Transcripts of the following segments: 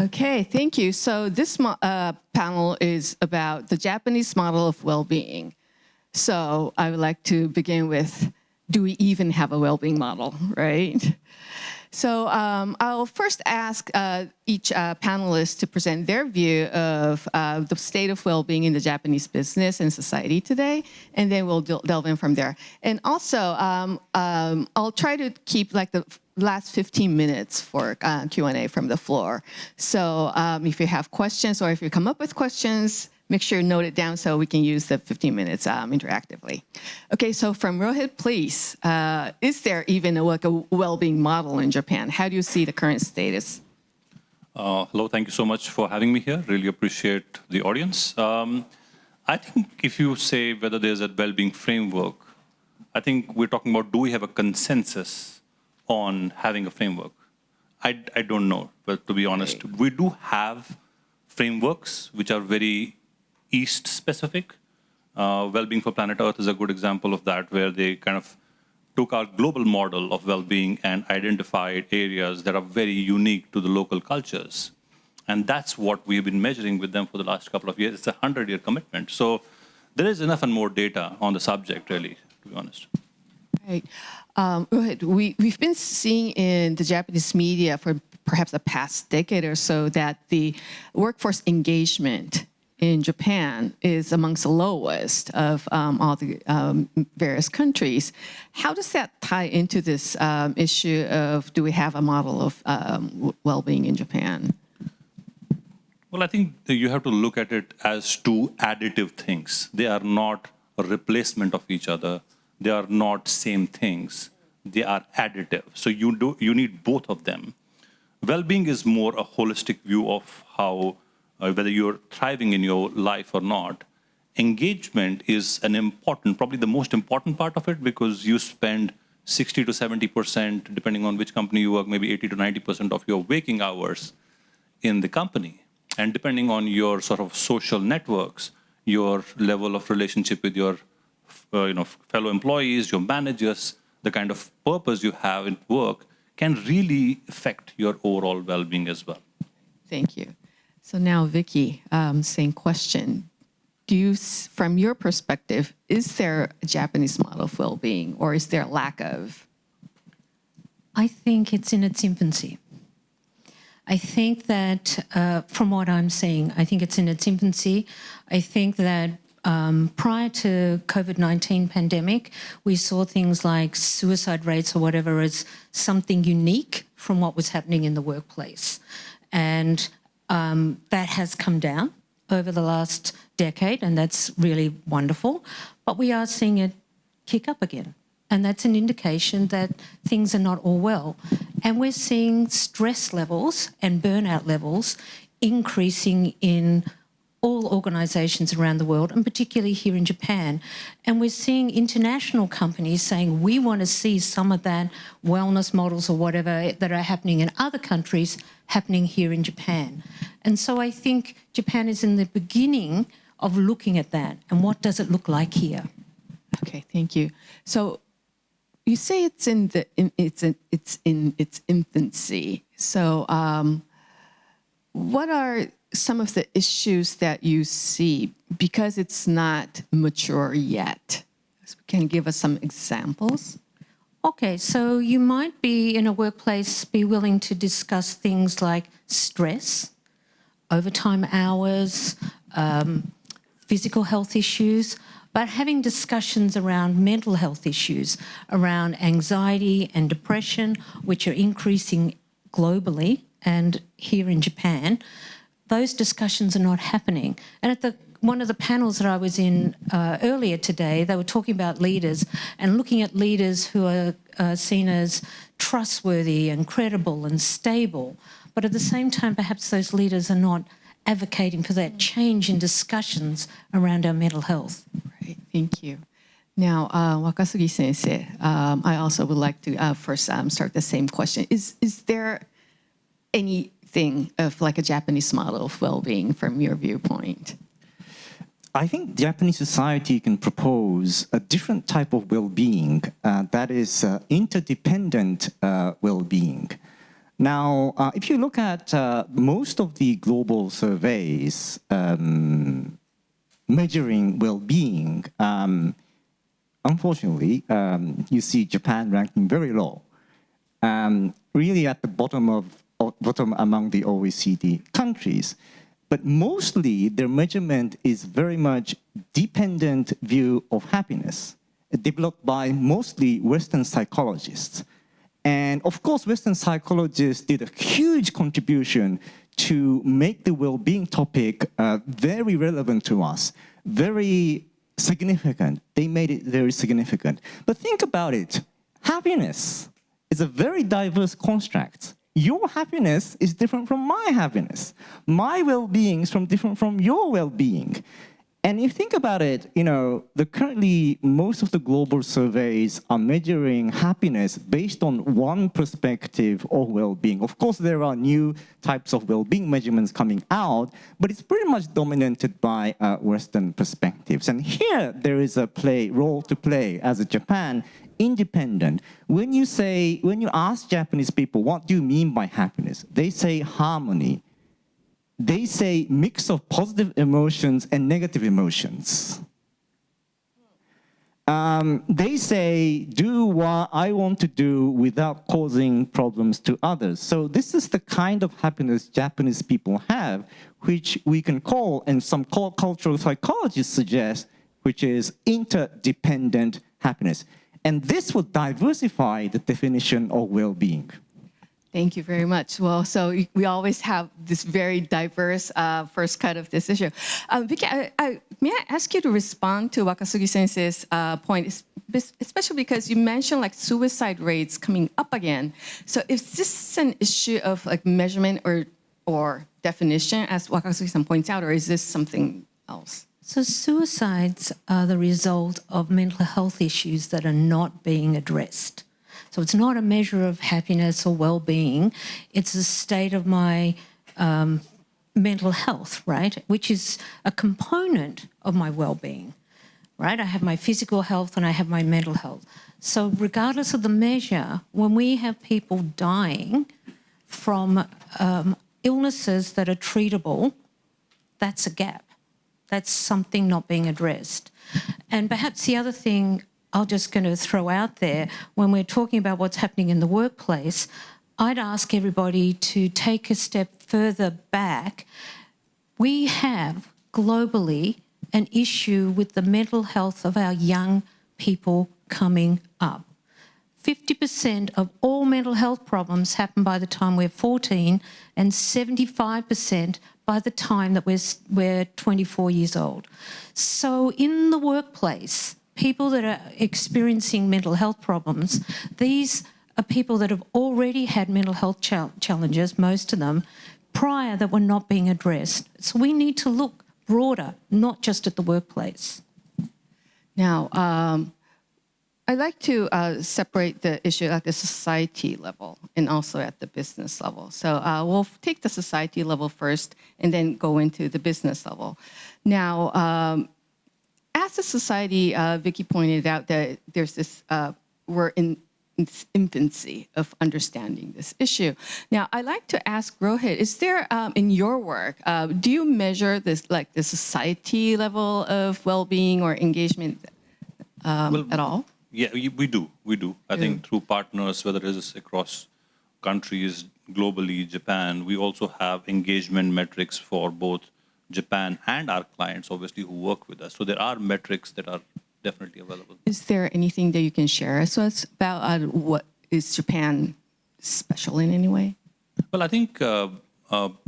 Okay, thank you. So this panel is about the Japanese model of well-being. So I would like to begin with, do we even have a well-being model, right? So I'll first ask each panelist to present their view of the state of well-being in the Japanese business and society today, and then we'll delve in from there. And also, I'll try to keep like the last 15 minutes for Q&A from the floor. So if you have questions or if you come up with questions, make sure you note it down so we can use the 15 minutes interactively. Okay, so from Rohit, please, is there even a well-being model in Japan? How do you see the current status? Hello, thank you so much for having me here. Really appreciate the audience. I think if you say whether there's a well-being framework, I think we're talking about, do we have a consensus on having a framework? I don't know, but to be honest, we do have frameworks which are very East specific. Well-being for Planet Earth is a good example of that, where they kind of took our global model of well-being and identified areas that are very unique to the local cultures. And that's what we've been measuring with them for the last couple of years. It's a 100-year commitment. So there is enough and more data on the subject, really, to be honest. Right. Rohit, we've been seeing in the Japanese media for perhaps the past decade or so that the workforce engagement in Japan is amongst the lowest of all the various countries. How does that tie into this issue of, do we have a model of well-being in Japan? Well, I think that you have to look at it as two additive things. They are not a replacement of each other. They are not same things. They are additive. So you need both of them. Well-being is more a holistic view of how whether you're thriving in your life or not. Engagement is an important, probably the most important part of it, because you spend 60 to 70%, depending on which company you work, maybe 80 to 90% of your waking hours in the company. And depending on your sort of social networks, your level of relationship with your fellow employees, your managers, the kind of purpose you have in work can really affect your overall well-being as well. Thank you. So now, Vicky, same question. Do you, from your perspective, is there a Japanese model of well-being, or is there a lack of? I think it's in its infancy. I think that, from what I'm seeing, I think it's in its infancy. I think that prior to COVID-19 pandemic, we saw things like suicide rates or whatever as something unique from what was happening in the workplace. And that has come down over the last decade, and that's really wonderful. But we are seeing it kick up again. And that's an indication that things are not all well. And we're seeing stress levels and burnout levels increasing in all organisations around the world, and particularly here in Japan. And we're seeing international companies saying, we want to see some of that wellness models or whatever that are happening in other countries happening here in Japan. And so I think Japan is in the beginning of looking at that. And what does it look like here? Okay, thank you. So you say it's in its infancy. So what are some of the issues that you see because it's not mature yet? Can you give us some examples? Okay, so you might be in a workplace, be willing to discuss things like stress, overtime hours, physical health issues, but having discussions around mental health issues, around anxiety and depression, which are increasing globally and here in Japan, those discussions are not happening. And at one of the panels that I was in earlier today, they were talking about leaders and looking at leaders who are seen as trustworthy and credible and stable. But at the same time, perhaps those leaders are not advocating for that change in discussions around our mental health. Right, thank you. Now, Wakasugi Sensei, I also would like to first start the same question. Is there anything of like a Japanese model of well-being from your viewpoint? I think Japanese society can propose a different type of well-being that is interdependent well-being. Now, if you look at most of the global surveys measuring well-being, unfortunately, you see Japan ranking very low, really at the bottom among the OECD countries. But mostly, their measurement is very much dependent view of happiness, developed by mostly Western psychologists. And of course, Western psychologists did a huge contribution to make the well-being topic very relevant to us, very significant. They made it very significant. But think about it. Happiness is a very diverse construct. Your happiness is different from my happiness. My well-being is different from your well-being. And if you think about it, currently most of the global surveys are measuring happiness based on one perspective of well-being. Of course, there are new types of well-being measurements coming out, but it's pretty much dominated by Western perspectives. And here there is a role to play as a Japan independent. When you ask Japanese people, what do you mean by happiness? They say harmony. They say mix of positive emotions and negative emotions. They say, do what I want to do without causing problems to others. So this is the kind of happiness Japanese people have, which we can call, and some cultural psychologists suggest, which is interdependent happiness. And this will diversify the definition of well-being. Thank you very much. Well, so we always have this very diverse first cut of this issue. Vicky, may I ask you to respond to Wakasugi-sensei's point, especially because you mentioned suicide rates coming up again. So is this an issue of measurement or definition, as Wakasugi-san points out, or is this something else? So suicides are the result of mental health issues that are not being addressed. So it's not a measure of happiness or well-being. It's a state of my mental health, right? Which is a component of my well-being, right? I have my physical health and I have my mental health. So regardless of the measure, when we have people dying from illnesses that are treatable, that's a gap. That's something not being addressed. And perhaps the other thing I'm just going to throw out there, when we're talking about what's happening in the workplace, I'd ask everybody to take a step further back. We have globally an issue with the mental health of our young people coming up. 50% of all mental health problems happen by the time we're 14 and 75% by the time that we're 24 years old. So in the workplace, people that are experiencing mental health problems, these are people that have already had mental health challenges, most of them, prior that were not being addressed. So we need to look broader, not just at the workplace. Now, I'd like to separate the issue at the society level and also at the business level. So we'll take the society level first and then go into the business level. Now, as a society, Vicky pointed out that there's this, we're in its infancy of understanding this issue. Now, I'd like to ask Rohit, is there, in your work, do you measure this, the society level of well-being or engagement at all? Yeah, we do. I think through partners, whether it is across countries, globally, Japan, we also have engagement metrics for both Japan and our clients, obviously, who work with us. So there are metrics that are definitely available. Is there anything that you can share us with about what is Japan special in any way? Well, I think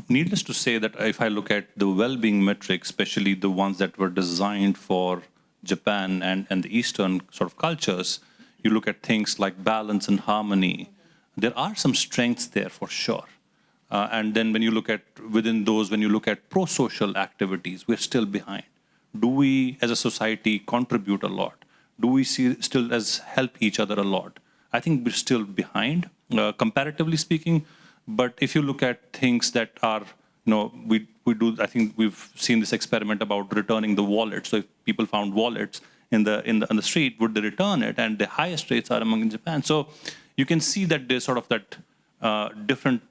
needless to say that if I look at the well-being metrics, especially the ones that were designed for Japan and the Eastern sort of cultures, you look at things like balance and harmony. There are some strengths there for sure. And then when you look at, within those, when you look at pro-social activities, we're still behind. Do we, as a society, contribute a lot? Do we still help each other a lot? I think we're still behind, comparatively speaking. But if you look at things that are, we do, I think we've seen this experiment about returning the wallet. So if people found wallets on the street, would they return it? And the highest rates are among in Japan. So you can see that there's sort of that different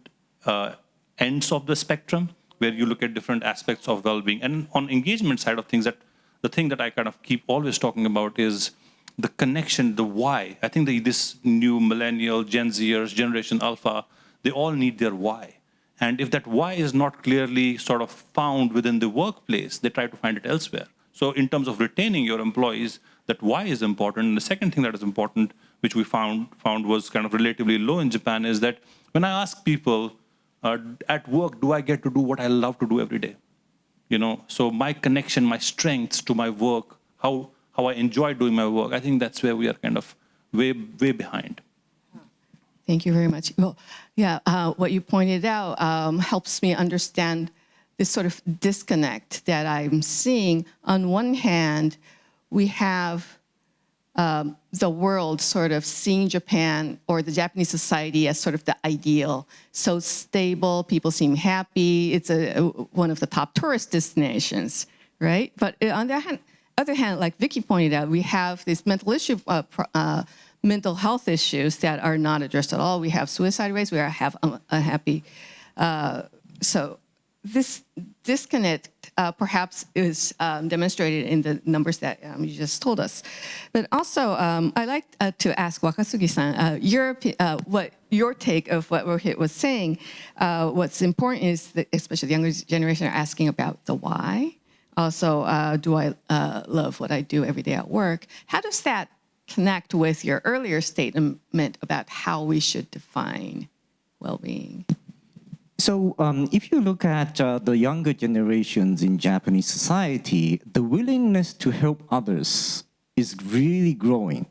ends of the spectrum, where you look at different aspects of well-being. And on engagement side of things, that the thing that I kind of keep always talking about is the connection, the why. I think this new millennial, Gen Zers, Generation Alpha, they all need their why. And if that why is not clearly sort of found within the workplace, they try to find it elsewhere. So in terms of retaining your employees, that why is important. And the second thing that is important, which we found was kind of relatively low in Japan, is that when I ask people at work, do I get to do what I love to do every day? You know, so my connection, my strengths to my work, how I enjoy doing my work, I think that's where we are kind of way behind. Thank you very much. Well, yeah, what you pointed out helps me understand this sort of disconnect that I'm seeing. On one hand, we have the world sort of seeing Japan or the Japanese society as sort of the ideal. So stable, people seem happy. It's one of the top tourist destinations, right? But on the other hand, like Vicky pointed out, we have this mental health issues that are not addressed at all. We have suicide rates, we have unhappy. So this disconnect perhaps is demonstrated in the numbers that you just told us. But also, I'd like to ask Wakatsugi-san, what your take of what Rohit was saying. What's important is that especially the younger generation are asking about the why. Also, do I love what I do every day at work? How does that connect with your earlier statement about how we should define well-being? So if you look at the younger generations in Japanese society, the willingness to help others is really growing.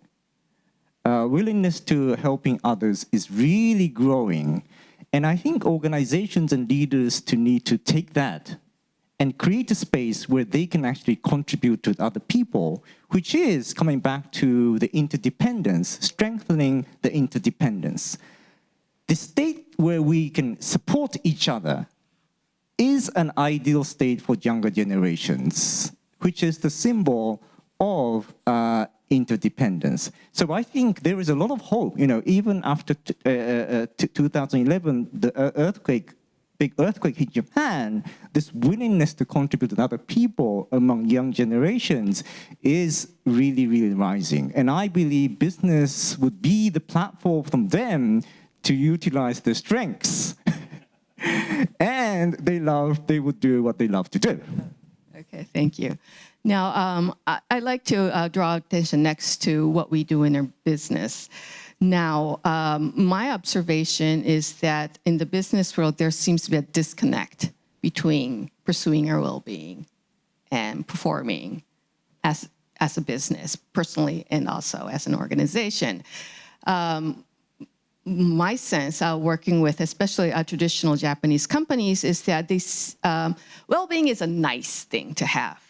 Willingness to helping others is really growing. And I think organizations and leaders need to take that and create a space where they can actually contribute to other people, which is coming back to the interdependence, strengthening the interdependence. The state where we can support each other is an ideal state for younger generations, which is the symbol of interdependence. So I think there is a lot of hope, you know, even after 2011, the big earthquake hit Japan, this willingness to contribute to other people among young generations is really, really rising. And I believe business would be the platform from them to utilize their strengths. And they would do what they love to do. Okay, thank you. Now, I'd like to draw attention next to what we do in our business. Now, my observation is that in the business world, there seems to be a disconnect between pursuing our well-being and performing as a business, personally and also as an organization. My sense, working with especially traditional Japanese companies, is that this well-being is a nice thing to have.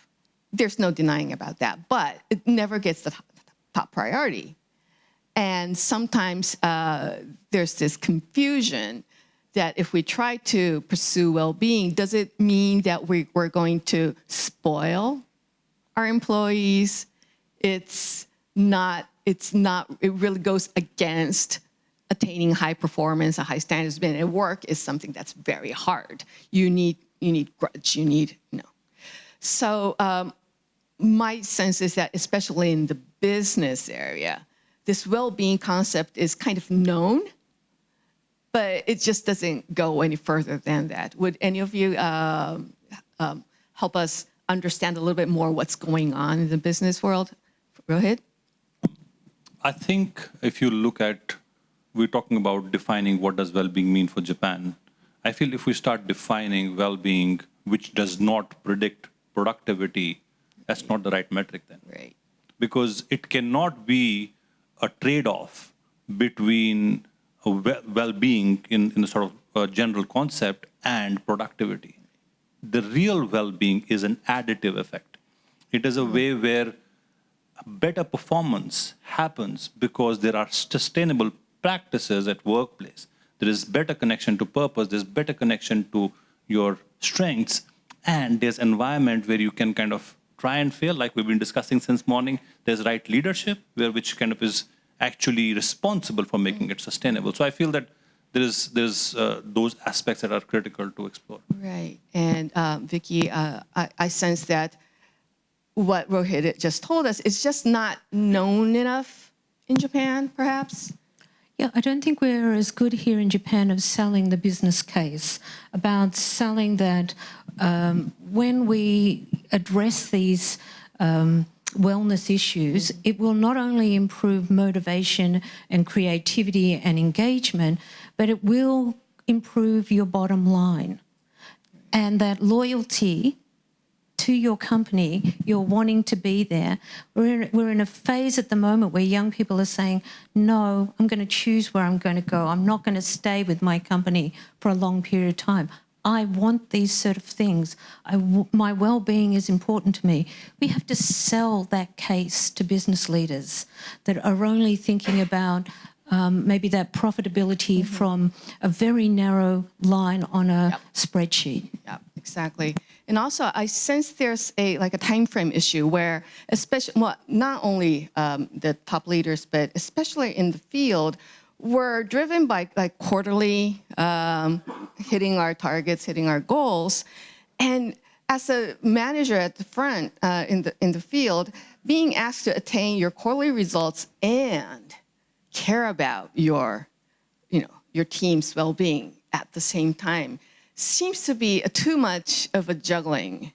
There's no denying about that, but it never gets the top priority. And sometimes there's this confusion that if we try to pursue well-being, does it mean that we're going to spoil our employees? It really goes against attaining high performance and high standards. And work is something that's very hard. You need grudge, So my sense is that especially in the business area, this well-being concept is kind of known, but it just doesn't go any further than that. Would any of you help us understand a little bit more what's going on in the business world? Rohit? I think if you look at, we're talking about defining what does well-being mean for Japan. I feel if we start defining well-being, which does not predict productivity, that's not the right metric then. Right. Because it cannot be a trade-off between well-being in the sort of general concept and productivity. The real well-being is an additive effect. It is a way where better performance happens because there are sustainable practices at workplace. There is better connection to purpose, there's better connection to your strengths, and there's environment where you can kind of try and fail, like we've been discussing since morning. There's right leadership, which kind of is actually responsible for making it sustainable. So I feel that there's those aspects that are critical to explore. Right. And Vicky, I sense that what Rohit just told us is just not known enough in Japan, perhaps? Yeah, I don't think we're as good here in Japan of selling the business case, about selling that when we address these wellness issues, it will not only improve motivation and creativity and engagement, but it will improve your bottom line. And that loyalty to your company, you're wanting to be there. We're in a phase at the moment where young people are saying, no, I'm going to choose where I'm going to go. I'm not going to stay with my company for a long period of time. I want these sort of things. My well-being is important to me. We have to sell that case to business leaders that are only thinking about maybe that profitability from a very narrow line on a spreadsheet. Yeah, exactly. And also, I sense there's a time frame issue where, especially, well, not only the top leaders, but especially in the field, we're driven by quarterly hitting our targets, hitting our goals, and as a manager at the front in the field, being asked to attain your quarterly results and care about your team's well-being at the same time seems to be too much of a juggling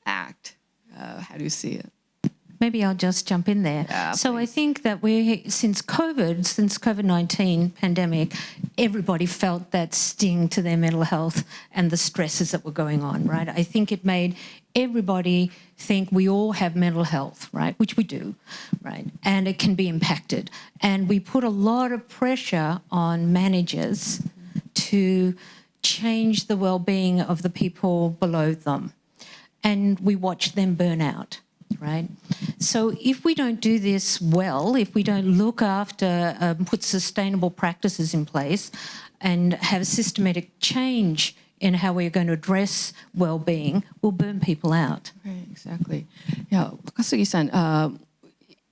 act. How do you see it? Maybe I'll just jump in there. Yeah, so I think that since COVID-19 pandemic, everybody felt that sting to their mental health and the stresses that were going on, right? I think it made everybody think we all have mental health, right? Which we do, right? And it can be impacted. And we put a lot of pressure on managers to change the well-being of the people below them. And we watch them burn out, right? So if we don't do this well, if we don't look after, put sustainable practices in place and have systematic change in how we're going to address well-being, we'll burn people out. Right, exactly. Yeah, Wakasugi-san,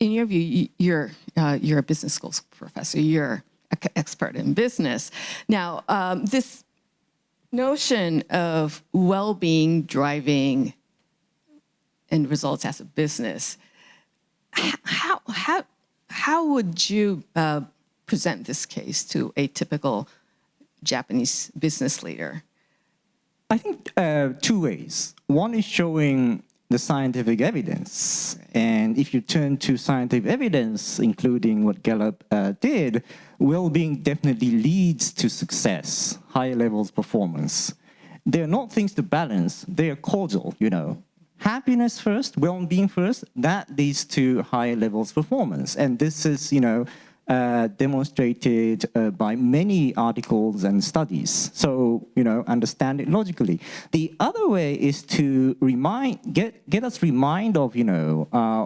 in your view, you're a business schools professor. You're an expert in business. Now, this notion of well-being driving end results as a business, how would you present this case to a typical Japanese business leader? I think two ways. One is showing the scientific evidence. Right. And if you turn to scientific evidence, including what Gallup did, well-being definitely leads to success, high levels of performance. They're not things to balance, they are causal, Happiness first, well-being first, that leads to high levels of performance. And this is, demonstrated by many articles and studies. So, understand it logically. The other way is to get us remind of,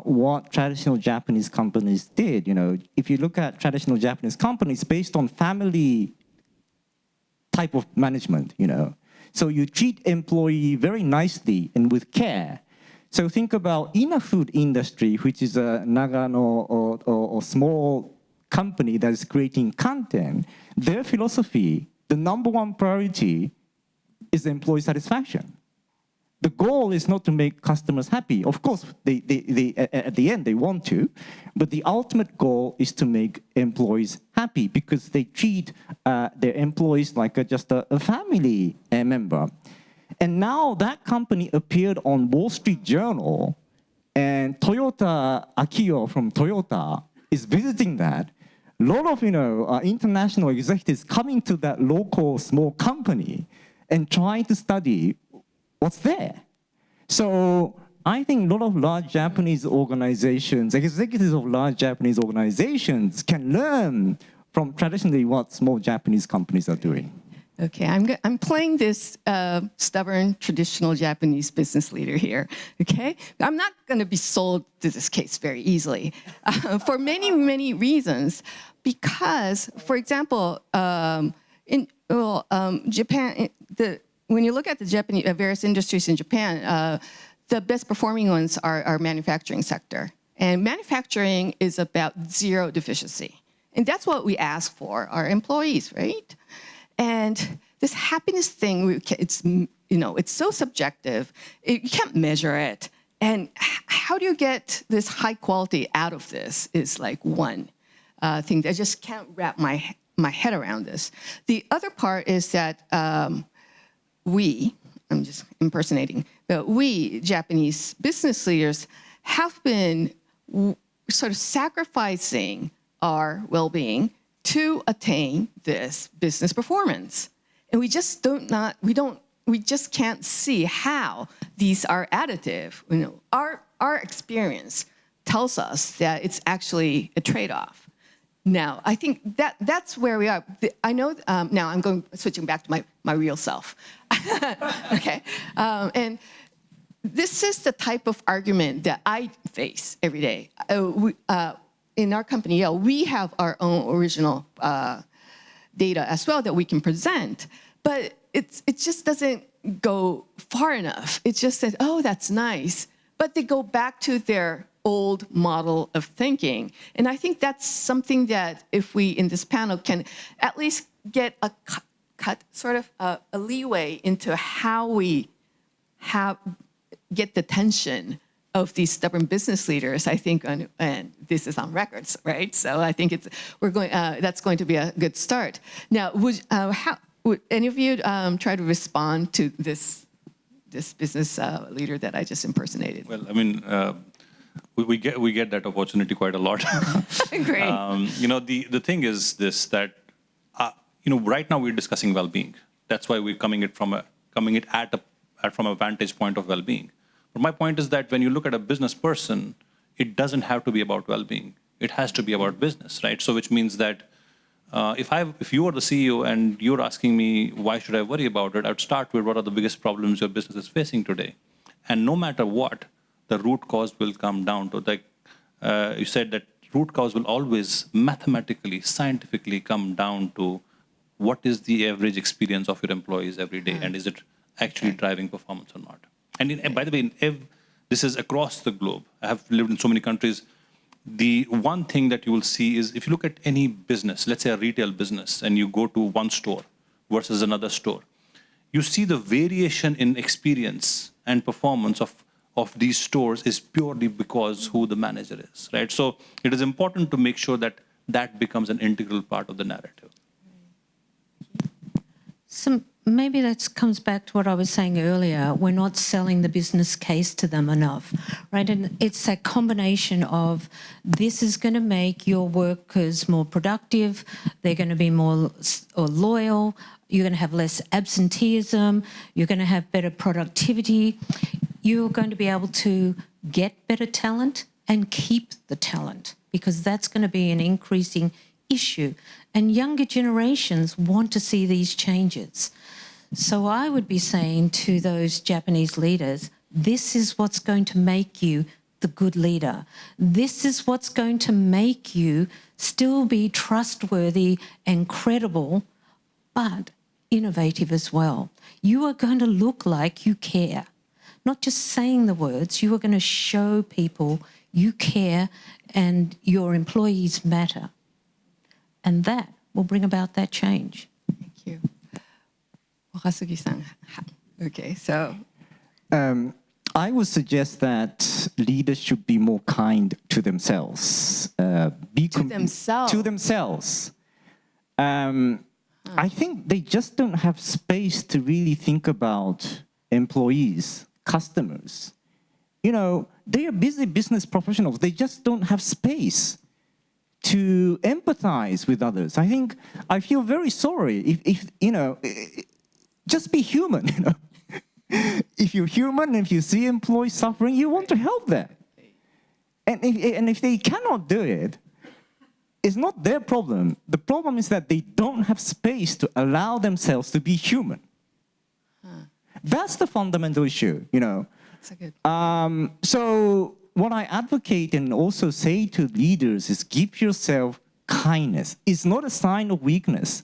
what traditional Japanese companies did. If you look at traditional Japanese companies based on family type of management, So you treat employee very nicely and with care. So think about in a food industry, which is a Nagano or small company that is creating content, their philosophy, the number one priority is employee satisfaction. The goal is not to make customers happy. Of course, they at the end, they want to, but the ultimate goal is to make employees happy because they treat their employees like just a family member. And now that company appeared on Wall Street Journal, and Toyota Akio from Toyota is visiting that. A lot of international executives coming to that local small company and trying to study what's there. So I think a lot of large Japanese organizations, executives of large Japanese organizations can learn from traditionally what small Japanese companies are doing. Okay, I'm playing this stubborn, traditional Japanese business leader here, okay? I'm not going to be sold to this case very easily for many, many reasons. Because, for example, Japan, when you look at the Japanese various industries in Japan, the best performing ones are manufacturing sector. And manufacturing is about zero deficiency. And that's what we ask for our employees, right? And this happiness thing, it's so subjective. You can't measure it. And how do you get this high quality out of this is like one thing that I just can't wrap my head around this. The other part is that I'm just impersonating, but we Japanese business leaders have been sort of sacrificing our well-being to attain this business performance. And we just can't see how these are additive. Our experience tells us that it's actually a trade-off. Now, I think that's where we are. I know, now I'm switching back to my real self. Okay, and this is the type of argument that I face every day. In our company, we have our own original data as well that we can present, but it just doesn't go far enough. It just says, oh, that's nice, but they go back to their old model of thinking. And I think that's something that if we in this panel can at least get a cut sort of a leeway into how we get the tension of these stubborn business leaders, I think, and this is on records, right? So I think that's going to be a good start. Now, would any of you try to respond to this business leader that I just impersonated? Well, I mean, we get that opportunity quite a lot. Great. The thing is this, that right now we're discussing well-being. That's why we're coming from a vantage point of well-being. But my point is that when you look at a business person, it doesn't have to be about well-being. It has to be about business, right? So which means that if you are the CEO and you're asking me why should I worry about it, I would start with what are the biggest problems your business is facing today. And no matter what, the root cause will come down to, like you said, that root cause will always mathematically, scientifically come down to what is the average experience of your employees every day, and is it actually driving performance or not? And by the way, this is across the globe. I have lived in so many countries. The one thing that you will see is if you look at any business, let's say a retail business, and you go to one store versus another store, you see the variation in experience and performance of these stores is purely because who the manager is, right? So it is important to make sure that that becomes an integral part of the narrative. So maybe that comes back to what I was saying earlier. We're not selling the business case to them enough, right? And it's a combination of this is going to make your workers more productive, they're going to be more loyal, you're going to have less absenteeism, you're going to have better productivity, you're going to be able to get better talent and keep the talent, because that's going to be an increasing issue. And younger generations want to see these changes. So I would be saying to those Japanese leaders, this is what's going to make you the good leader. This is what's going to make you still be trustworthy and credible, but innovative as well. You are going to look like you care. Not just saying the words, you are going to show people you care and your employees matter. And that will bring about that change. Thank you. Wakasugi-san. Okay, so. I would suggest that leaders should be more kind to themselves. To themselves. I think they just don't have space to really think about employees, customers. They are busy business professionals. They just don't have space to empathize with others. I feel very sorry if just be human, If you're human, if you see employees suffering, you want to help them. And if they cannot do it, it's not their problem. The problem is that they don't have space to allow themselves to be human. That's the fundamental issue, That's a good point. So what I advocate and also say to leaders is give yourself kindness. It's not a sign of weakness.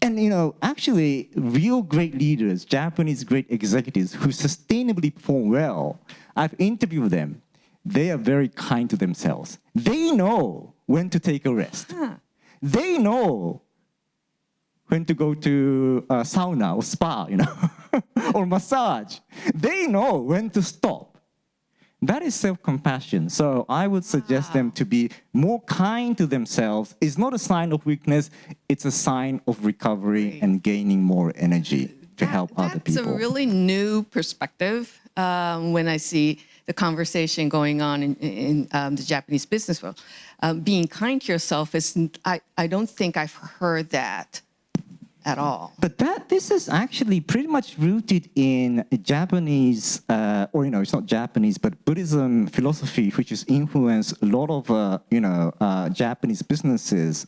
And, actually, real great leaders, Japanese great executives who sustainably perform well, I've interviewed them. They are very kind to themselves. They know when to take a rest. They know when to go to a sauna or spa, or massage. They know when to stop. That is self-compassion. So I would suggest them to be more kind to themselves. It's not a sign of weakness. It's a sign of recovery and gaining more energy to help other people. That's a really new perspective when I see the conversation going on in the Japanese business world. Being kind to yourself is, I don't think I've heard that at all. But this is actually pretty much rooted in Japanese, or it's not Japanese, but Buddhism philosophy, which has influenced a lot of Japanese businesses.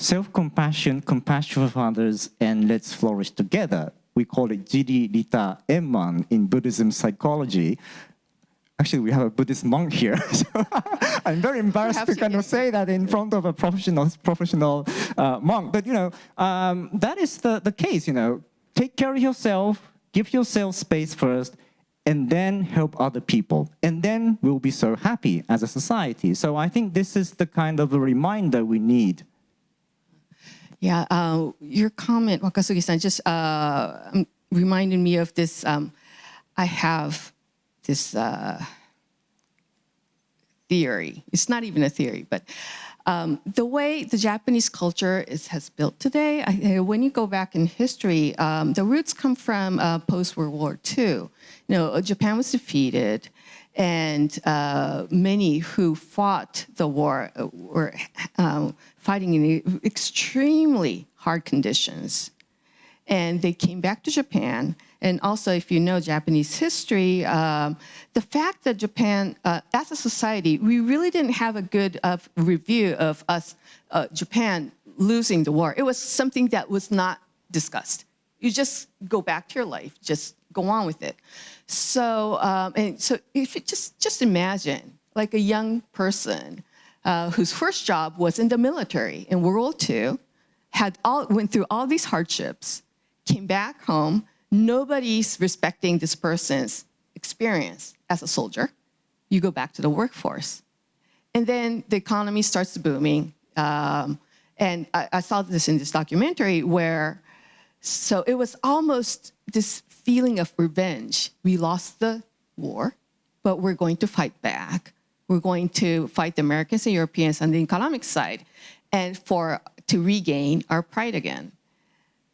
Self-compassion, compassion for others, and let's flourish together. We call it Jiri Rita Emman in Buddhism psychology. Actually, we have a Buddhist monk here. So I'm very embarrassed to kind of say that in front of a professional monk. But, that is the case, Take care of yourself, give yourself space first, and then help other people. And then we'll be so happy as a society. So I think this is the kind of a reminder we need. Yeah, your comment, Wakasugi-san, just reminded me of this. I have this theory. It's not even a theory, but the way the Japanese culture has built today, when you go back in history, the roots come from post-World War II. Japan was defeated, and many who fought the war were fighting in extremely hard conditions. And they came back to Japan. And also, if you know Japanese history, the fact that Japan, as a society, we really didn't have a good review of Japan losing the war. It was something that was not discussed. You just go back to your life, just go on with it. So, so if you just imagine, like a young person whose first job was in the military in World War II, went through all these hardships, came back home. Nobody's respecting this person's experience as a soldier. You go back to the workforce. And then the economy starts booming. And I saw this in this documentary where, so it was almost this feeling of revenge. We lost the war, but we're going to fight back. We're going to fight the Americans and Europeans on the economic side and to regain our pride again.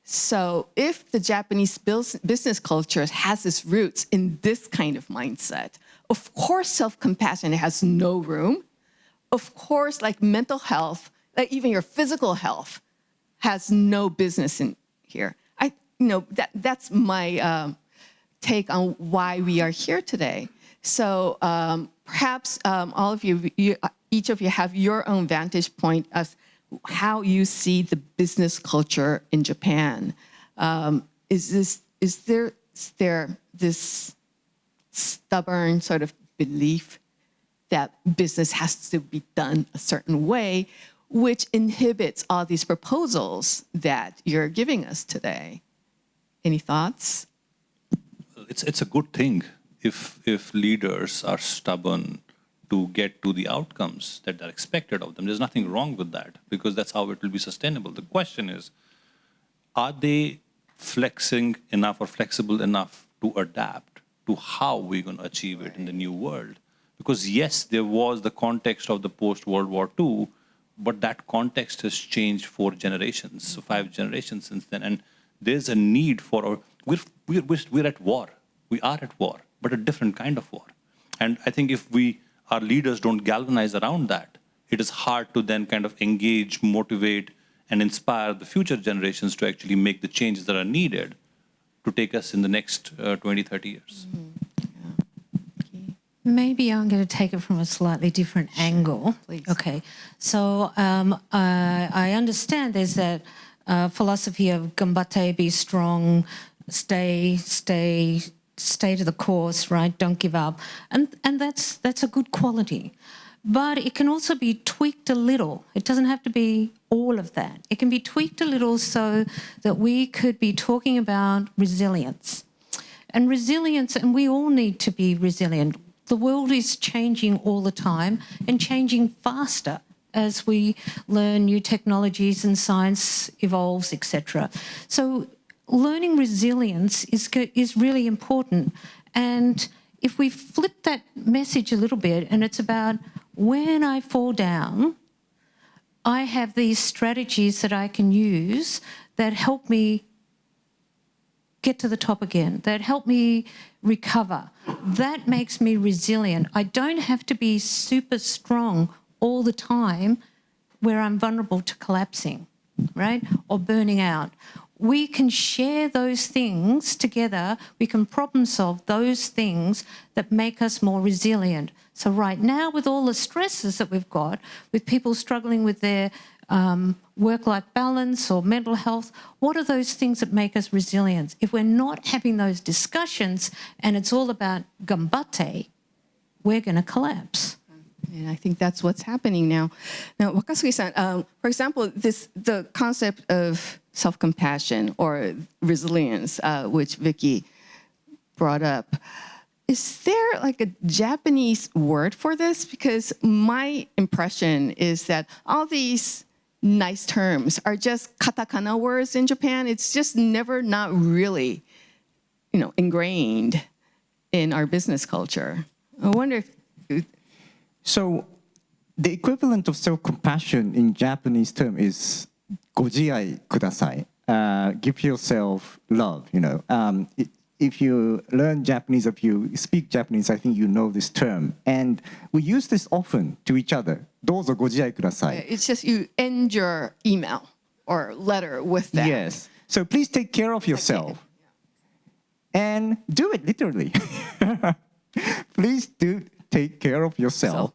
So if the Japanese business culture has its roots in this kind of mindset, of course self-compassion has no room. Of course, like mental health, like even your physical health has no business in here. That's my take on why we are here today. So perhaps all of you, each of you have your own vantage point as how you see the business culture in Japan. Is there this stubborn sort of belief that business has to be done a certain way, which inhibits all these proposals that you're giving us today? Any thoughts? It's a good thing if leaders are stubborn to get to the outcomes that are expected of them. There's nothing wrong with that, because that's how it will be sustainable. The question is, are they flexing enough or flexible enough to adapt to how we're going to achieve it in the new world? Because yes, there was the context of the post-World War II, but that context has changed 4 generations, so 5 generations since then. And there's a need for, we're at war. We are at war, but a different kind of war. And I think if our leaders don't galvanize around that, it is hard to then kind of engage, motivate, and inspire the future generations to actually make the changes that are needed to take us in the next 20, 30 years. Mm-hmm. Yeah. Maybe I'm going to take it from a slightly different angle. Please. Okay. So I understand there's that philosophy of ganbatte, be strong, stay to the course, right? Don't give up. And that's a good quality. But it can also be tweaked a little. It doesn't have to be all of that. It can be tweaked a little so that we could be talking about resilience. And we all need to be resilient. The world is changing all the time and changing faster as we learn new technologies and science evolves, etc. So learning resilience is really important. And if we flip that message a little bit, and it's about when I fall down, I have these strategies that I can use that help me get to the top again, that help me recover. That makes me resilient. I don't have to be super strong all the time where I'm vulnerable to collapsing, right, or burning out. We can share those things together. We can problem solve those things that make us more resilient. So right now, with all the stresses that we've got, with people struggling with their work-life balance or mental health, what are those things that make us resilient? If we're not having those discussions and it's all about gambate, we're going to collapse. And I think that's what's happening now. Now, Wakasugi-san, for example, the concept of self-compassion or resilience, which Vicky brought up, is there like a Japanese word for this? Because my impression is that all these nice terms are just katakana words in Japan. It's just never not really, ingrained in our business culture. I wonder if... So the equivalent of self-compassion in Japanese term is gojiai kudasai. Give yourself love, If you learn Japanese, if you speak Japanese, I think you know this term. And we use this often to each other. どうぞご自愛ください. It's just you end your email or letter with that. Yes. So please take care of yourself. And do it literally. Please do take care of yourself.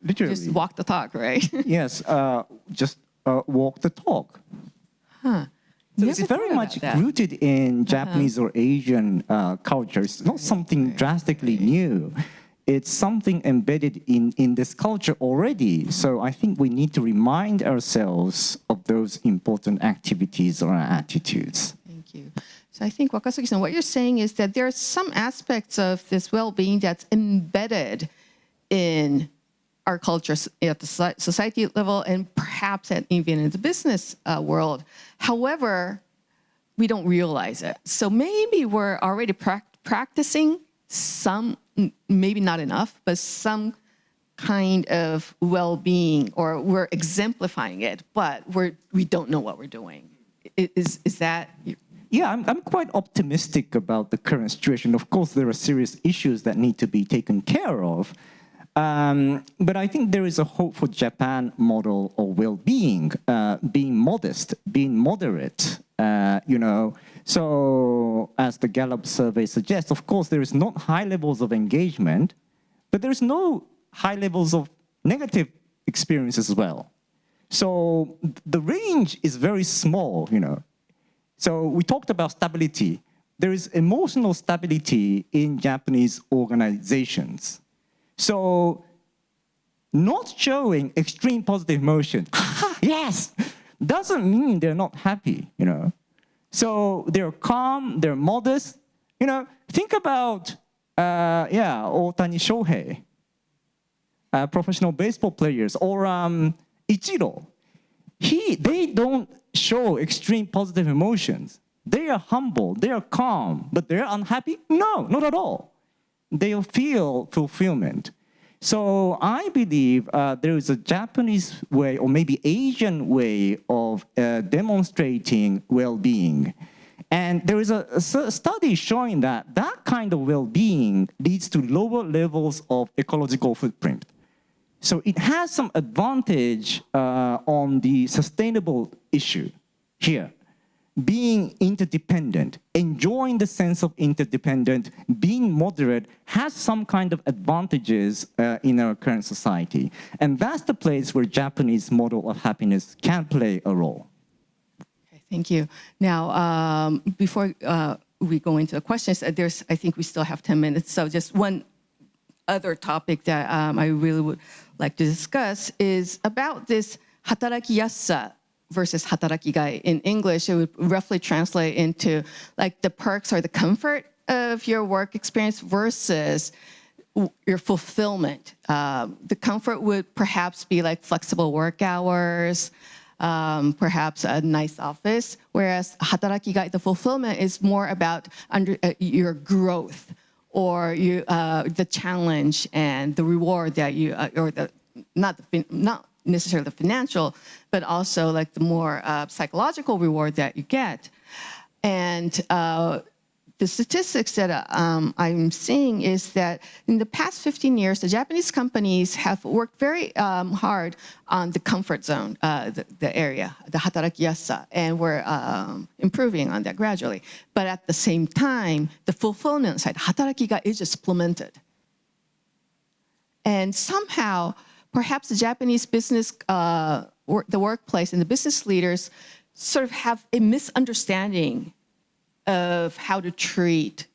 Literally. Just walk the talk, right? Yes. Just walk the talk. Huh. So it's very much rooted in Japanese or Asian culture. It's not something drastically new. It's something embedded in this culture already. So I think we need to remind ourselves of those important activities or attitudes. Thank you. So I think, Wakasugi-san, what you're saying is that there are some aspects of this well-being that's embedded in our culture at the society level and perhaps even in the business world. However, we don't realize it. So maybe we're already practicing some, maybe not enough, but some kind of well-being, or we're exemplifying it, but we don't know what we're doing. Is that... Yeah, I'm quite optimistic about the current situation. Of course, there are serious issues that need to be taken care of. But I think there is a hope for Japan model of well-being, being modest, being moderate, So as the Gallup survey suggests, of course, there is not high levels of engagement, but there's no high levels of negative experience as well. So the range is very small, So we talked about stability. There is emotional stability in Japanese organizations. So not showing extreme positive emotion, yes, doesn't mean they're not happy, So they're calm, they're modest. Think about, Ohtani Shohei, professional baseball players, or Ichiro. They don't show extreme positive emotions. They are humble, they are calm, but they're unhappy? No, not at all. They'll feel fulfillment. So I believe there is a Japanese way, or maybe Asian way, of demonstrating well-being. And there is a study showing that kind of well-being leads to lower levels of ecological footprint. So it has some advantage on the sustainable issue here. Being interdependent, enjoying the sense of interdependent, being moderate has some kind of advantages in our current society. And that's the place where Japanese model of happiness can play a role. Okay, thank you. Now, before we go into the questions, I think we still have 10 minutes. So just one other topic that I really would like to discuss is about this働きやすさversus働きがい. In English, it would roughly translate into like the perks or the comfort of your work experience versus your fulfillment. The comfort would perhaps be like flexible work hours, perhaps a nice office, whereas働きがい, the fulfillment is more about your growth or the challenge and the reward that you, or the not necessarily the financial, but also like the more psychological reward that you get. And the statistics that I'm seeing is that in the past 15 years, the Japanese companies have worked very hard on the comfort zone, the area, the働きやすさ, and we're improving on that gradually. But at the same time, the fulfillment side, 働きが is just plummeted. And somehow, perhaps the Japanese business, the workplace and the business leaders sort of have a misunderstanding of how to treat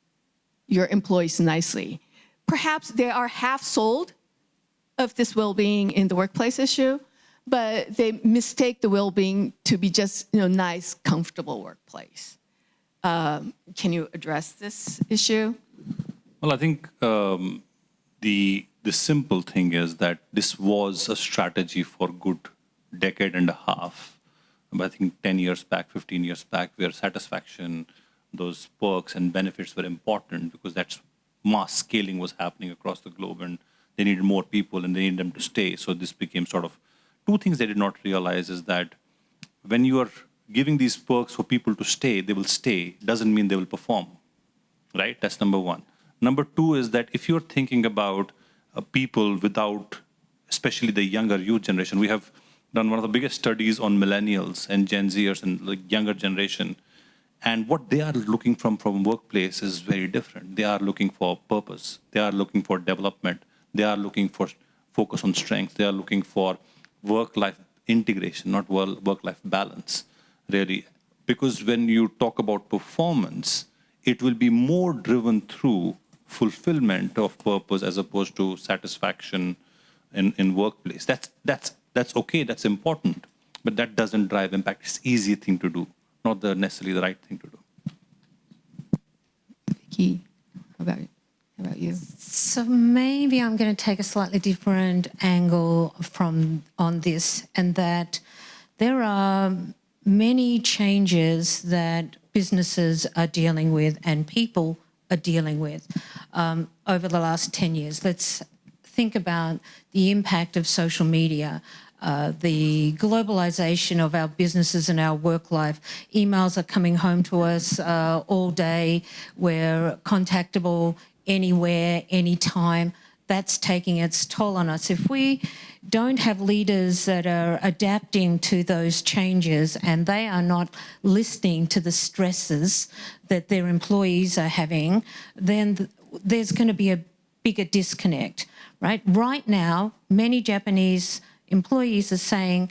your employees nicely. Perhaps they are half sold of this well-being in the workplace issue, but they mistake the well-being to be just nice, comfortable workplace. Can you address this issue? Well, I think the simple thing is that this was a strategy for a good decade and a half. I think 10 years back, 15 years back, where satisfaction, those perks and benefits were important because that's mass scaling was happening across the globe and they needed more people and they needed them to stay. So this became sort of two things they did not realize is that when you are giving these perks for people to stay, they will stay, doesn't mean they will perform, right? That's number one. Number two is that if you're thinking about people without, especially the younger youth generation, we have done one of the biggest studies on millennials and Gen Zers and the younger generation. And what they are looking from workplace is very different. They are looking for purpose. They are looking for development. They are looking for focus on strengths. They are looking for work-life integration, not work-life balance, really. Because when you talk about performance, it will be more driven through fulfillment of purpose as opposed to satisfaction in workplace. That's okay, that's important, but that doesn't drive impact. It's an easy thing to do, not necessarily the right thing to do. Vicky, how about you? So maybe I'm going to take a slightly different angle on this, and that there are many changes that businesses are dealing with and people are dealing with over the last 10 years. Let's think about the impact of social media, the globalization of our businesses and our work life. Emails are coming home to us all day. We're contactable anywhere, anytime. That's taking its toll on us. If we don't have leaders that are adapting to those changes and they are not listening to the stresses that their employees are having, then there's going to be a bigger disconnect, right? Right now, many Japanese employees are saying,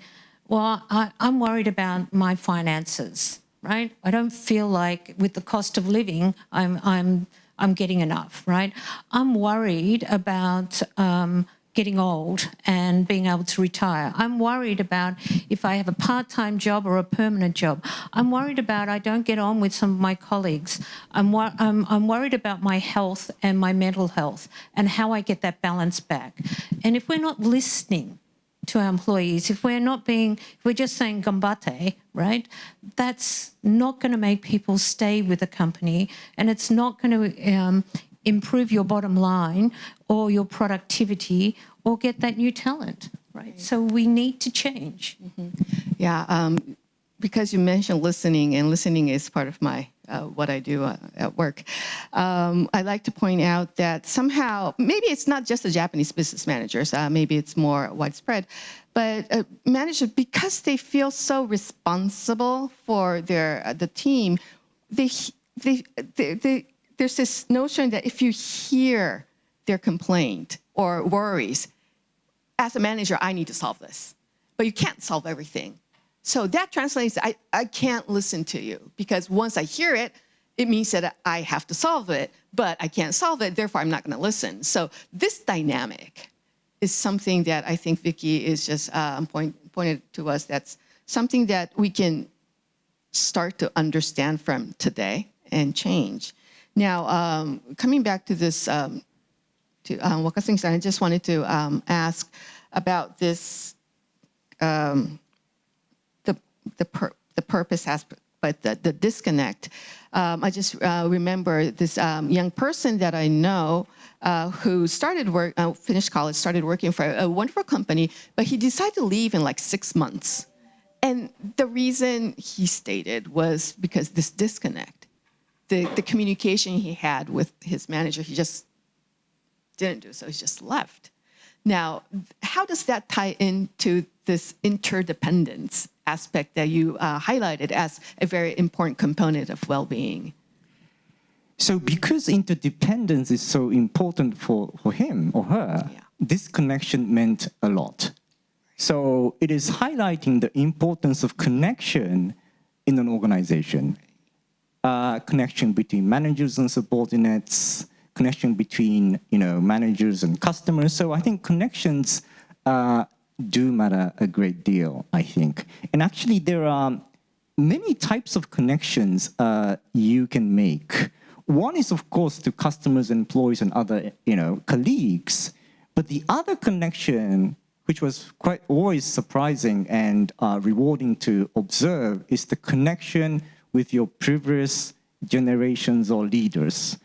well, I'm worried about my finances, right? I don't feel like with the cost of living, I'm getting enough, right? I'm worried about getting old and being able to retire. I'm worried about if I have a part-time job or a permanent job. I'm worried about I don't get on with some of my colleagues. I'm worried about my health and my mental health and how I get that balance back. And if we're not listening to our employees, if we're just saying gambate, right? That's not going to make people stay with the company, and it's not going to improve your bottom line or your productivity or get that new talent, right? So we need to change. Mm-hmm. Yeah, because you mentioned listening, and listening is part of my what I do at work. I like to point out that somehow, maybe it's not just the Japanese business managers, maybe it's more widespread, but managers, because they feel so responsible for the team, there's this notion that if you hear their complaint or worries, as a manager, I need to solve this. But you can't solve everything. So that translates, I can't listen to you, because once I hear it, it means that I have to solve it, but I can't solve it, therefore I'm not going to listen. So this dynamic is something that I think Vicky is just pointed to us. That's something that we can start to understand from today and change. Now, coming back to this to Wakasumi-san, I just wanted to ask about this, the purpose aspect, but the disconnect. I just remember this young person that I know who finished college, started working for a wonderful company, but he decided to leave in like 6 months. And the reason he stated was because this disconnect, the communication he had with his manager, he just didn't do, so he just left. Now, how does that tie into this interdependence aspect that you highlighted as a very important component of well-being? So because interdependence is so important for him or her, this connection meant a lot. So it is highlighting the importance of connection in an organization. Connection between managers and subordinates, connection between managers and customers. So I think connections do matter a great deal, I think. And actually there are many types of connections you can make. One is, of course, to customers, employees, and other colleagues. But the other connection, which was quite always surprising and rewarding to observe, is the connection with your previous generations or leaders.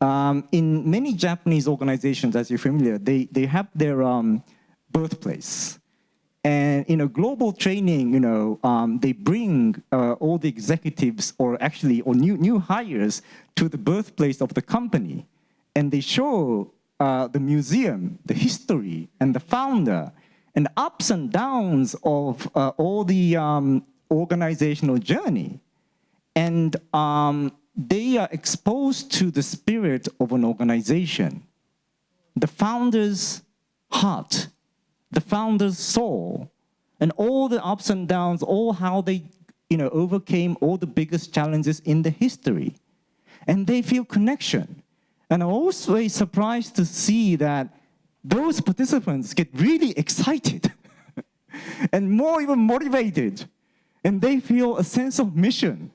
In many Japanese organizations, as you're familiar, they have their birthplace. And in a global training, they bring all the executives or new hires to the birthplace of the company. And they show the museum, the history, and the founder, and the ups and downs of all the organizational journey. And they are exposed to the spirit of an organization, the founder's heart, the founder's soul, and all the ups and downs, all how they overcame all the biggest challenges in the history. And they feel connection. And I'm also surprised to see that those participants get really excited and more even motivated. And they feel a sense of mission.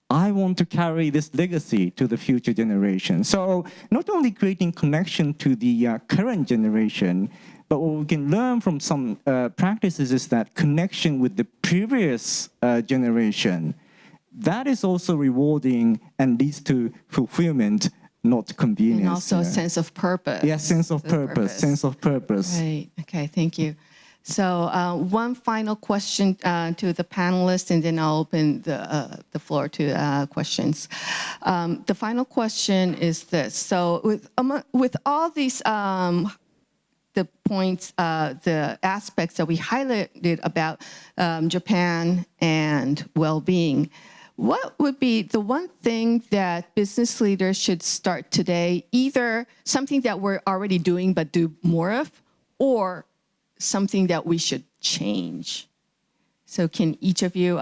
I want to carry this legacy to the future generation. So not only creating connection to the current generation, but what we can learn from some practices is that connection with the previous generation, that is also rewarding and leads to fulfillment, not convenience. And also a sense of purpose. Yeah, sense of purpose. Right, okay, thank you. So one final question to the panelists, and then I'll open the floor to questions. The final question is this. So with all these the points, the aspects that we highlighted about Japan and well-being, what would be the one thing that business leaders should start today, either something that we're already doing but do more of, or something that we should change? So can each of you,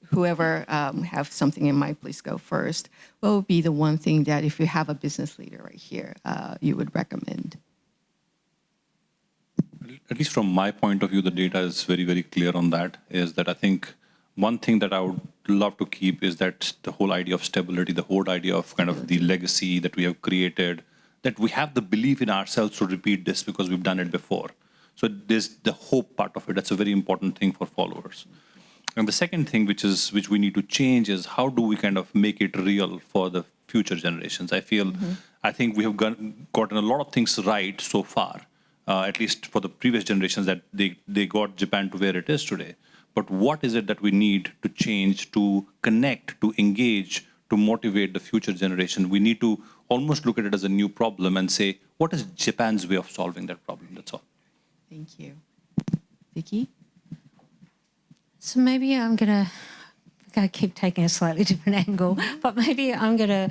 whoever have something in mind, please go first. What would be the one thing that if you have a business leader right here, you would recommend? At least from my point of view, the data is very, very clear on that, is that I think one thing that I would love to keep is that the whole idea of stability, the whole idea of kind of the legacy that we have created, that we have the belief in ourselves to repeat this because we've done it before. So there's the hope part of it. That's a very important thing for followers. And the second thing which we need to change is how do we kind of make it real for the future generations? I think we have gotten a lot of things right so far, at least for the previous generations, that they got Japan to where it is today. But what is it that we need to change, to connect, to engage, to motivate the future generation? We need to almost look at it as a new problem and say, what is Japan's way of solving that problem? That's all. Thank you. Vicky? So maybe I'm going to keep taking a slightly different angle, but maybe I'm going to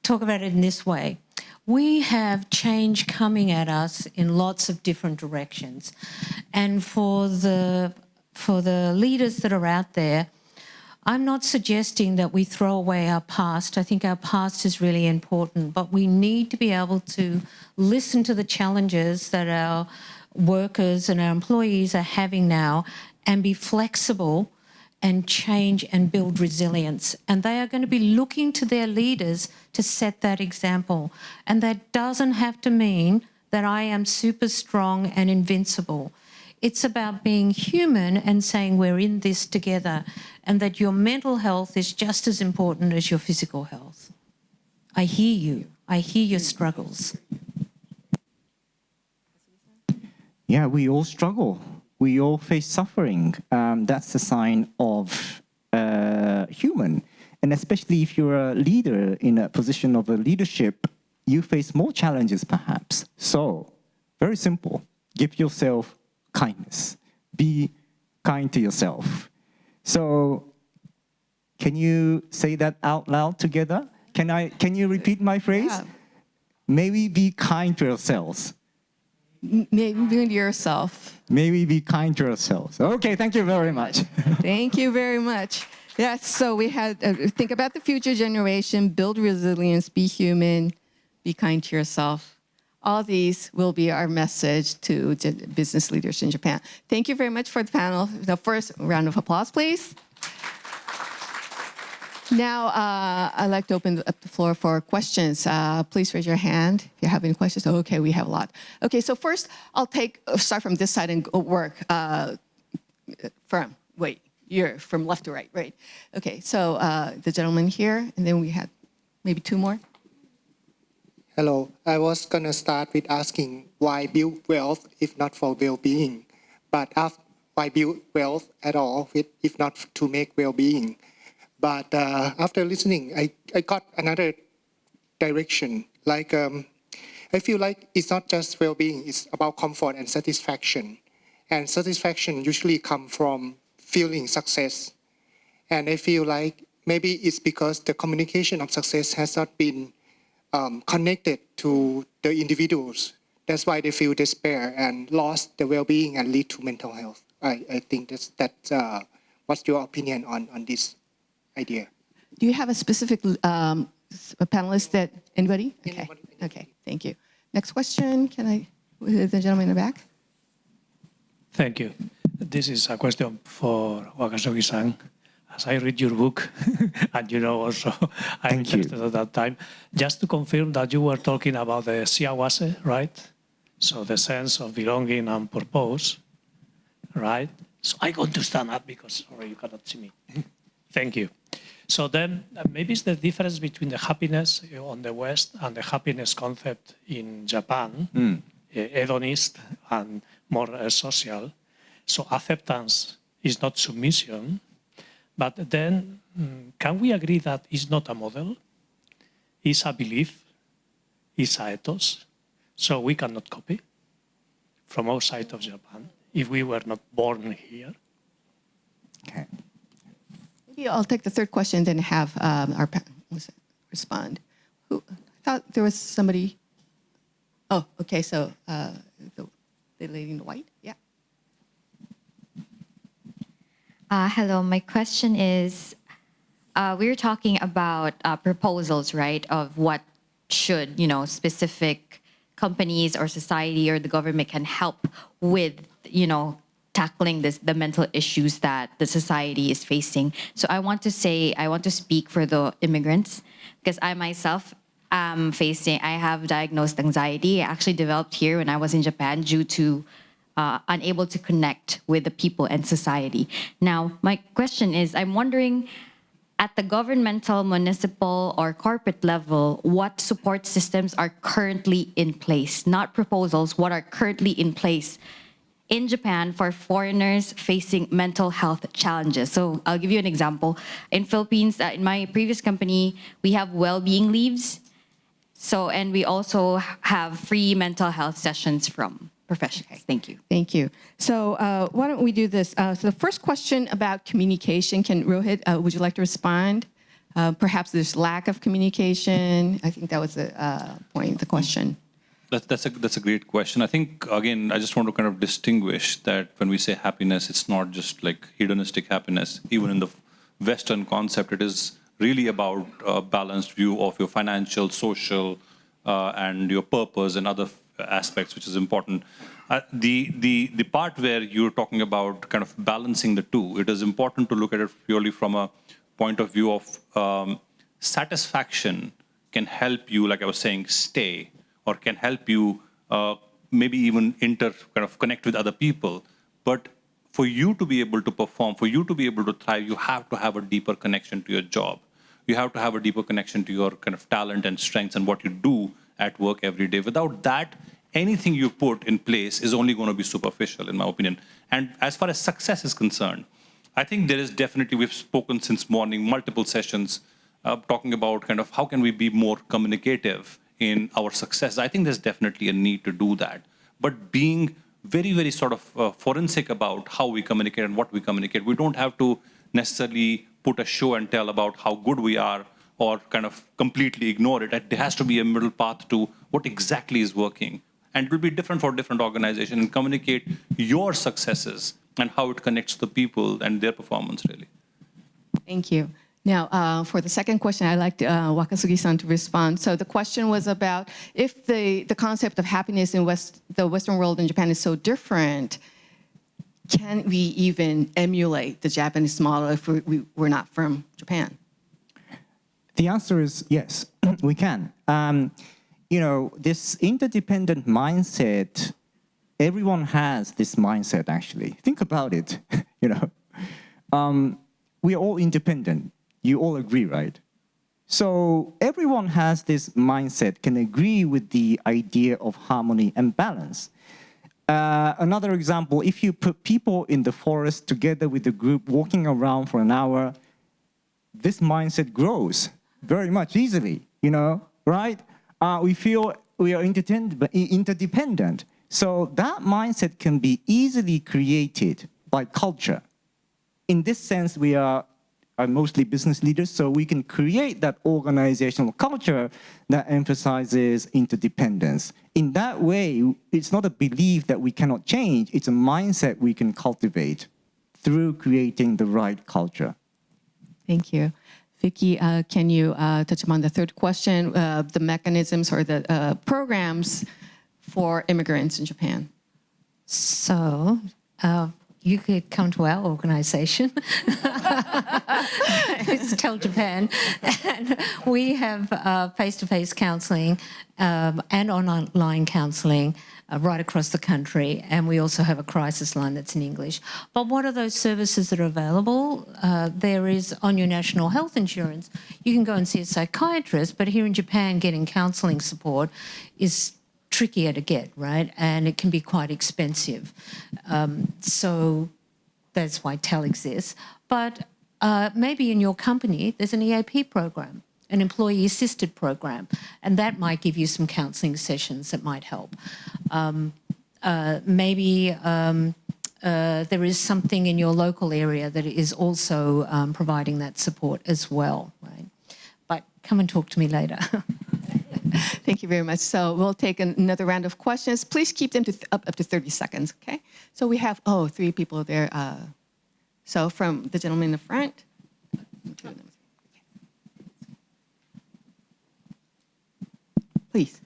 talk about it in this way. We have change coming at us in lots of different directions. And for the leaders that are out there, I'm not suggesting that we throw away our past. I think our past is really important, but we need to be able to listen to the challenges that our workers and our employees are having now and be flexible and change and build resilience. And they are going to be looking to their leaders to set that example. And that doesn't have to mean that I am super strong and invincible. It's about being human and saying we're in this together, and that your mental health is just as important as your physical health. I hear you. I hear your struggles. Yeah, we all struggle. We all face suffering. That's a sign of human. And especially if you're a leader in a position of a leadership, you face more challenges perhaps. So, very simple. Give yourself kindness. Be kind to yourself. So, can you say that out loud together? Can you repeat my phrase? Yeah. May we be kind to ourselves. Maybe to yourself. May we be kind to ourselves. Okay, thank you very much. Thank you very much. Yes, so we had think about the future generation, build resilience, be human, be kind to yourself. All these will be our message to business leaders in Japan. Thank you very much for the panel. The first round of applause, please. Now, I'd like to open up the floor for questions. Please raise your hand if you have any questions. Okay, we have a lot. Okay, so first, I'll start from this side and work you're from left to right, right? Okay, so the gentleman here, and then we had maybe two more. Hello, I was gonna start with asking why build wealth if not for well-being, but why build wealth at all if not to make well-being? But after listening, I got another direction. Like, I feel like it's not just well-being, it's about comfort and satisfaction. And satisfaction usually comes from feeling success. And I feel like maybe it's because the communication of success has not been connected to the individuals. That's why they feel despair and lost the well-being and lead to mental health. I think that's what's your opinion on this idea? Do you have a specific panelist that, anybody? Okay, Anybody. okay, thank you. Next question, the gentleman in the back? Thank you. This is a question for Wakasogi-san. As I read your book, and you know also I'm interested at that time, just to confirm that you were talking about the siawase, right? So the sense of belonging and purpose, right? So I'm going to stand up because sorry, you cannot see me. Thank you. So then maybe it's the difference between the happiness on the West and the happiness concept in Japan, hedonist and more social. So acceptance is not submission, but then can we agree that it's not a model, it's a belief, it's a ethos, so we cannot copy from outside of Japan if we were not born here? Okay. Maybe I'll take the third question, then have our panelists respond. I thought there was somebody. Oh, okay, so the lady in the white, yeah. Hello, my question is, we were talking about proposals, right, of what should, specific companies or society or the government can help with, tackling the mental issues that the society is facing. So I want to speak for the immigrants, because I myself am I have diagnosed anxiety. I actually developed here when I was in Japan due to unable to connect with the people and society. Now, my question is, I'm wondering, at the governmental, municipal, or corporate level, what support systems are currently in place? Not proposals, what are currently in place in Japan for foreigners facing mental health challenges? So I'll give you an example. In Philippines, in my previous company, we have well-being leaves. And we also have free mental health sessions from professionals. Thank you. Thank you. So why don't we do this? So the first question about communication, Rohit, would you like to respond? Perhaps there's lack of communication. I think that was the point of the question. That's a great question. I think, again, I just want to kind of distinguish that when we say happiness, it's not just like hedonistic happiness. Even in the Western concept, it is really about a balanced view of your financial, social, and your purpose and other aspects, which is important. The part where you're talking about kind of balancing the two, it is important to look at it purely from a point of view of satisfaction can help you, like I was saying, stay, or can help you maybe even connect with other people. But for you to be able to perform, for you to be able to thrive, you have to have a deeper connection to your job. You have to have a deeper connection to your kind of talent and strengths and what you do at work every day. Without that, anything you put in place is only going to be superficial, in my opinion. And as far as success is concerned, I think there is definitely, we've spoken since morning, multiple sessions, talking about kind of how can we be more communicative in our success. I think there's definitely a need to do that. But being very, very sort of forensic about how we communicate and what we communicate. We don't have to necessarily put a show and tell about how good we are or kind of completely ignore it. There has to be a middle path to what exactly is working. And it will be different for different organizations, and communicate your successes and how it connects the people and their performance, really. Thank you. Now, for the second question, I'd like Wakasugi-san to respond. So the question was about if the concept of happiness in the Western world and Japan is so different, can we even emulate the Japanese model if we're not from Japan? The answer is yes, we can. This interdependent mindset, everyone has this mindset, actually. Think about it, we are all independent. You all agree, right? So everyone has this mindset, can agree with the idea of harmony and balance. Another example, if you put people in the forest together with a group walking around for an hour, this mindset grows very much easily, right? We feel we are interdependent. So that mindset can be easily created by culture. In this sense, we are mostly business leaders, so we can create that organizational culture that emphasizes interdependence. In that way, it's not a belief that we cannot change, it's a mindset we can cultivate through creating the right culture. Thank you. Vicky, can you touch upon the third question, the mechanisms or the programs for immigrants in Japan? So, you could come to our organization. It's Tell Japan. And we have face-to-face counseling and online counseling right across the country. And we also have a crisis line that's in English. But what are those services that are available? There is on your national health insurance, you can go and see a psychiatrist, but here in Japan, getting counseling support is trickier to get, right? And it can be quite expensive. So that's why TEL exists. But maybe in your company, there's an EAP program, an employee-assisted program, and that might give you some counselling sessions that might help. Maybe there is something in your local area that is also providing that support as well, right? But come and talk to me later. Thank you very much. So we'll take another round of questions. Please keep them to up to 30 seconds, okay? So we have, 3 people there. So from the gentleman in the front. Please.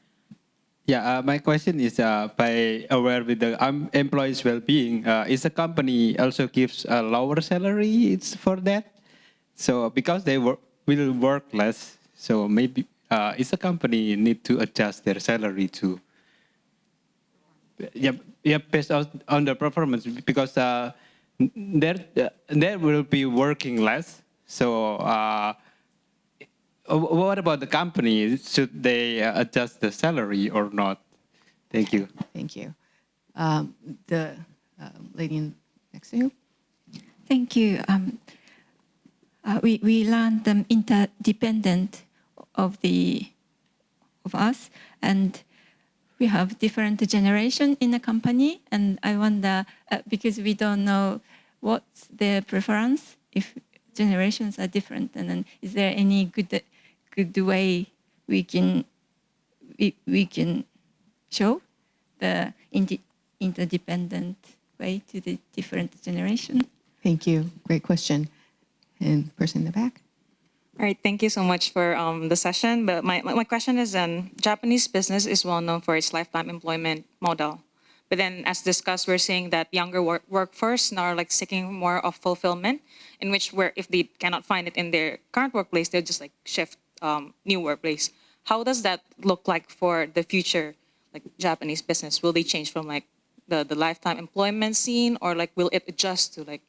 Yeah, my question is by aware with the employees' well-being, is the company also gives a lower salary it's for that? So because they will work less, so maybe is the company need to adjust their salary to based on the performance, because they will be working less. So what about the company? Should they adjust the salary or not? Thank you. Thank you. The lady next to you. Thank you. We learned the interdependent of us, and we have different generation in the company, and I wonder because we don't know what's their preference if generations are different, and then is there any good way we can show the interdependent way to the different generation? Thank you. Great question. And person in the back. All right, thank you so much for the session. But my question is, Japanese business is well known for its lifetime employment model. But then, as discussed, we're seeing that younger workforce now are like seeking more of fulfillment, in which where if they cannot find it in their current workplace, they'll just like shift new workplace. How does that look like for the future, like Japanese business? Will they change from like the lifetime employment scene, or like will it adjust to like,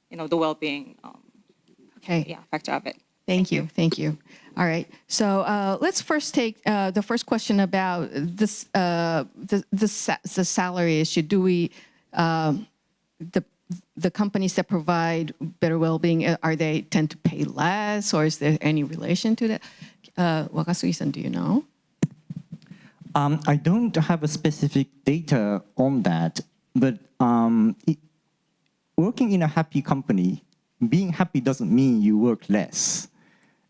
the well-being factor of it? Thank you. All right. So let's first take the first question about this the salary issue. Do we the companies that provide better well-being, are they tend to pay less, or is there any relation to that? Wakasugi-san, do you know? I don't have a specific data on that, but working in a happy company, being happy doesn't mean you work less.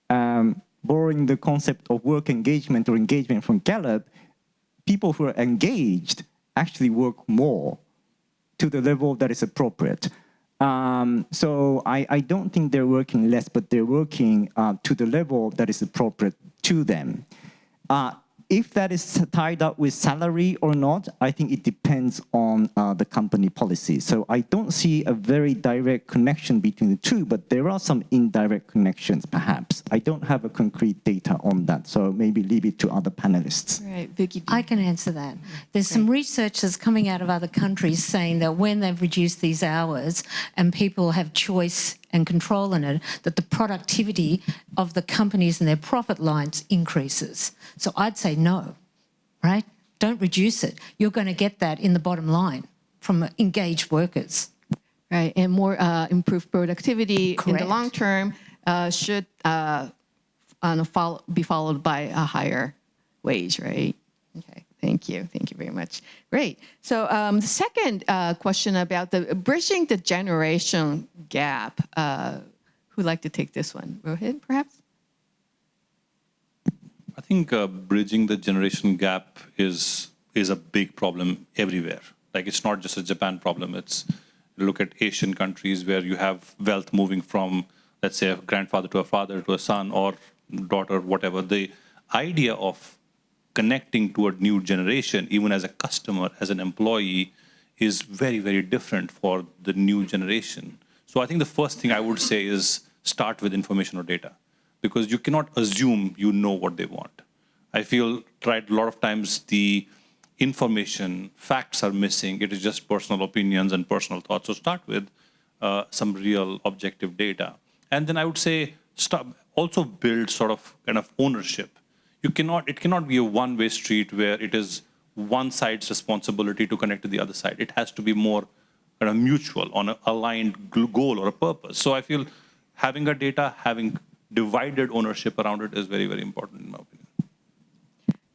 Borrowing the concept of work engagement or engagement from Gallup, people who are engaged actually work more to the level that is appropriate. So I don't think they're working less, but they're working to the level that is appropriate to them. If that is tied up with salary or not, I think it depends on the company policy. So I don't see a very direct connection between the two, but there are some indirect connections, perhaps. I don't have a concrete data on that, so maybe leave it to other panelists. Right, Vicky. I can answer that. There's some research that's coming out of other countries saying that when they've reduced these hours and people have choice and control in it, that the productivity of the companies and their profit lines increases. So I'd say no, right? Don't reduce it. You're going to get that in the bottom line from engaged workers. Right, and more improved productivity in Correct. the long term should be followed by a higher wage, right? Okay. Thank you very much. Great. So the second question about the bridging the generation gap. Who'd like to take this one? Rohit, perhaps? I think bridging the generation gap is a big problem everywhere. Like, it's not just a Japan problem. It's, look at Asian countries where you have wealth moving from, let's say, a grandfather to a father to a son or daughter, whatever. The idea of connecting to a new generation, even as a customer, as an employee, is very, very different for the new generation. So I think the first thing I would say is start with information or data, because you cannot assume you know what they want. I feel, right, a lot of times the information, facts are missing. It is just personal opinions and personal thoughts. So start with some real objective data. And then I would say also build sort of kind of ownership. It cannot be a one-way street where it is one side's responsibility to connect to the other side. It has to be more kind of mutual on an aligned goal or a purpose. So I feel having a data, having divided ownership around it is very, very important in my opinion.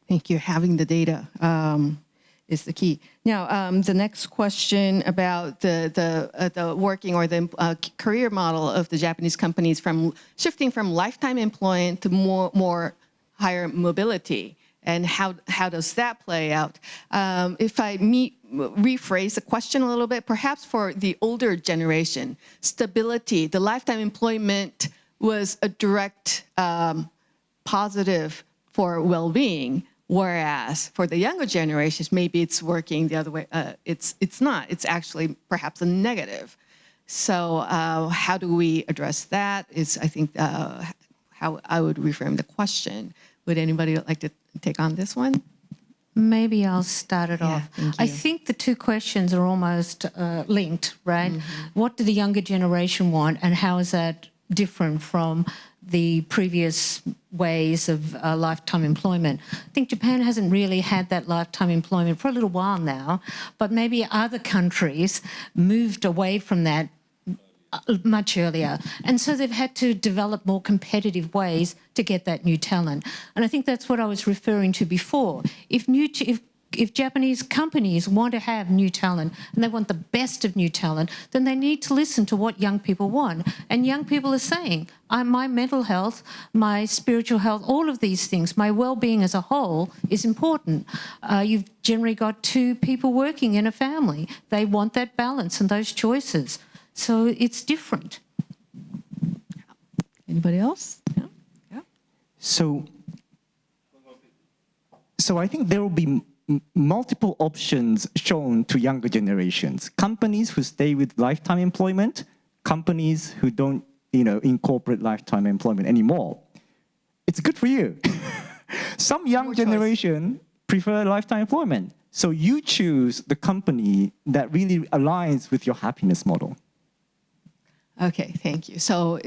Thank you. Having the data is the key. Now, the next question about the working or the career model of the Japanese companies from shifting from lifetime employment to more higher mobility, and how does that play out? If I rephrase the question a little bit, perhaps for the older generation, stability, the lifetime employment was a direct positive for well-being, whereas for the younger generations, maybe it's working the other way. It's not. It's actually perhaps a negative. So how do we address that is, I think, how I would reframe the question. Would anybody like to take on this one? Maybe I'll start it off. Thank you. I think the two questions are almost linked, right? Mm-hmm. What do the younger generation want, and how is that different from the previous ways of lifetime employment? I think Japan hasn't really had that lifetime employment for a little while now, but maybe other countries moved away from that much earlier. And so they've had to develop more competitive ways to get that new talent. And I think that's what I was referring to before. If Japanese companies want to have new talent and they want the best of new talent, then they need to listen to what young people want. And young people are saying, my mental health, my spiritual health, all of these things, my well-being as a whole is important. You've generally got two people working in a family. They want that balance and those choices. So it's different. Anybody else? Yeah. So I think there will be multiple options shown to younger generations. Companies who stay with lifetime employment, companies who don't, incorporate lifetime employment anymore. It's good for you. Some young generation prefer lifetime employment. So you choose the company that really aligns with your happiness model. Okay, thank you. So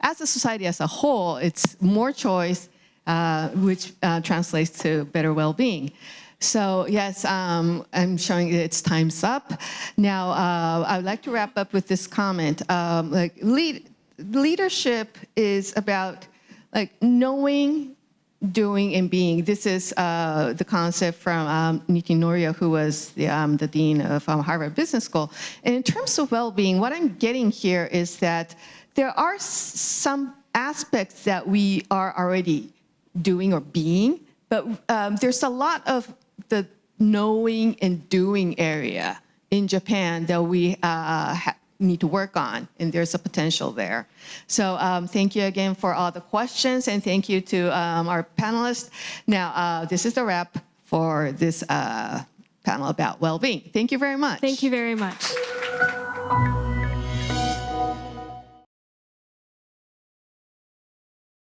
as a society as a whole, it's more choice, which translates to better well-being. So yes, I'm showing it's time's up. Now, I would like to wrap up with this comment. Leadership is about knowing, doing, and being. This is the concept from Nikki Noria, who was the dean of Harvard Business School. And in terms of well-being, what I'm getting here is that there are some aspects that we are already doing or being, but there's a lot of the knowing and doing area in Japan that we need to work on, and there's a potential there. So thank you again for all the questions, and thank you to our panelists. Now, this is the wrap for this panel about well-being. Thank you very much. Thank you very much.